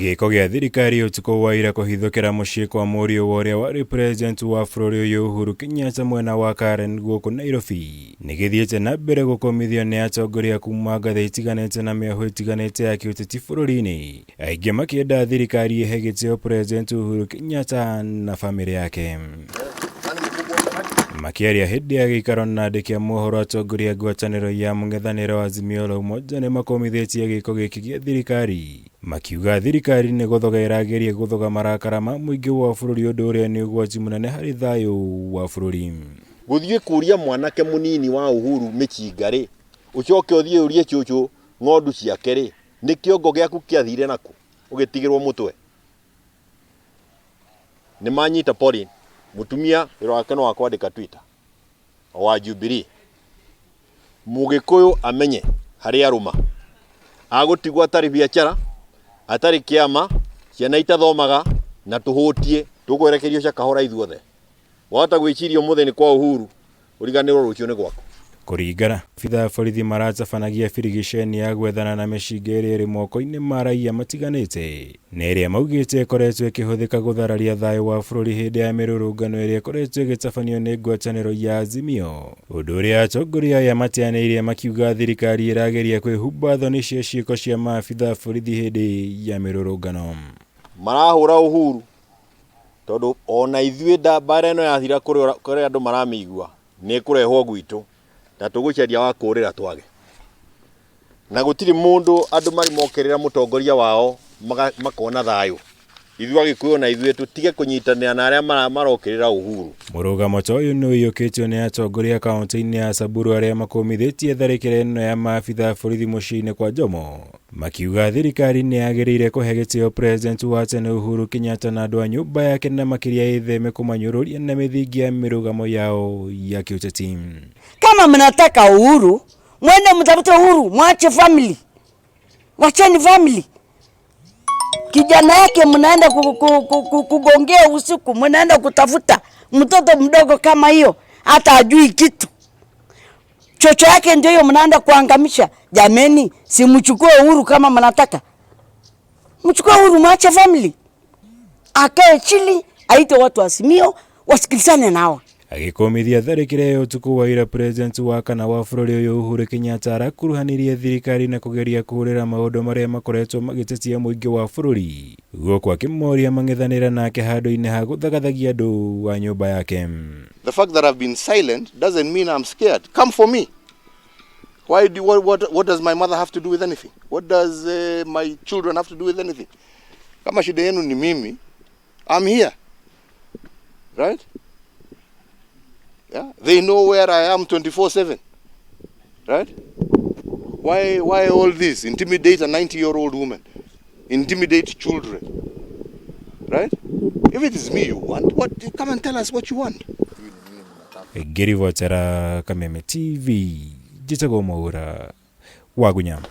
Giko gĩa thirikari ũtukũ wa ira kũhithũkĩra mũciĩ kwa MURIO ũrĩa warĩ president wa bũrũri ũyũ Uhuru Kenyatta mwena wa Karen gũkũ Nairobi nĩgĩthiĩte na mbere gũkomithio nĩ atongoria kuma ngathĩ itiganĩte na mĩahũ itiganĩte ya kĩũteti bũrũri-inĩ, aingĩ makĩenda thirikari ihe gĩtĩo president Uhuru Kenyatta na famĩlĩ yake. Makiaria hĩndĩ ya gĩikaro na andĩki a mohoro atongoria ngwatanĩro ya mũng'ethanĩro Azimio la UMOJA nĩ makomithĩtie gĩko gĩkĩ gĩa thirikari, makiuga thirikari nĩ gũthoga ĩrageria gũthoga marakara ma mũingĩ wa bũrũri ũndũ ũrĩa nĩ ũgwati mũnene harĩ thayũ wa bũrũri. Gũthiĩ kũria mwanake mũnini wa Uhuru mĩcinga-rĩ, ũcoke ũthiĩ ũrie cũcũ ng'ondu ciake-rĩ, nĩ kĩongo gĩaku kĩathire naku ũgĩtigĩrwo mũtwe. Nĩ manyita Pauline mutumia wĩra wake no akwandĩka Twitter wa Jubilee. Mũgĩkũyũ amenye harĩ arũma agũtigwo atarĩ biacara atarĩ kĩama, ciana itathomaga na tũhũtie tũkwerekerio cakahora ithuothe. Wahota gwĩciria ũmũthĩ nĩ kwa Uhuru, ũriganĩrwo rũciũ nĩ gwaku. Kũringana bitha borithi maratabanagia birigiceni ya gwethana na mĩcinga ĩrĩa ĩrĩ moko-inĩ ma raia matiganĩte, na ĩrĩa maugĩte ĩkoretwo ĩkĩhũthĩka gũthararia thayũ wa bũrũri hĩndĩ ya mĩrũrũngano ĩrĩa ĩkoretwo ĩgĩtabanio nĩ ngwatanĩro ya Azimio, ũndũ ũrĩa atongoria aya mateanĩirie makiuga thirikari ĩrageria kwĩhumba thoni cia ciĩko cia maabitha borithi hĩndĩ ya mĩrũrũngano. Marahũra Uhuru tondũ ona ithuĩ mbara ĩno yathira kũrĩa andũ maramĩigua nĩ kũrehwo gwitũ na tũgũcaria wa kũrĩra twage. Na gũtirĩ mũndũ andũ marĩ mokerera mũtongoria wao makona thayũ. Ithuĩ Agĩkũyũ na ithuĩ tũtige kũnyitanĩra na arĩa marokerera Uhuru. Mũrũgamo ta ũyũ nĩ ũiyũkĩtio nĩ atongoria kaunti-inĩ ya SAMBURU arĩa makomithĩtie tharĩkĩra ĩno ya maabitha borithi mũciĩ-inĩ kwa Jomo, makiuga thirikari nĩ yagĩrĩire kũhe gĩtĩo president wa tene Uhuru Kenyatta na andũ a nyũmba yake na makĩria ĩtheme kũmanyũrũria na mĩthingi ya mĩrũgamo yao ya kĩũteti. Kama mnataka Uhuru, mwende mtafute Uhuru, mwache family. Wacheni family. Kijana yake mnaenda kugongea usiku, mnaenda kutafuta mtoto mdogo kama hiyo, hata ajui kitu. Chocho yake ndio hiyo mnaenda kuangamisha. Jameni, si mchukue Uhuru kama mnataka. Mchukue Uhuru, mwache family. Akae chini, aite watu wa Azimio, wasikilizane nao. Agĩkomithia tharĩkĩra ĩyo ũtukũ wa ira president wa kana wa bũrũri ũyũ Uhuru Kenyatta arakuruhanirie thirikari na kũgeria kũhũrĩra maũndũ marĩa makoretwo magĩtetia mũingĩ wa bũrũri, gũkũ akĩmoria mang'ethanĩra nake handũ-inĩ ha gũthagathagia andũ wa nyũmba yake. The fact that I've been silent doesn't mean I'm scared. Come for me. What does my mother have to do with anything? What does my children have to do with anything? Kama shida yenu ni mimi, I'm here. Right? Yeah, they know where I am 24/7, right? Why all this? Intimidate a 90-year-old woman, intimidate children, right? If it is me you want, come and tell us what you want. Geri Watera Kameme TV, Jitago Maura, Wagunyama.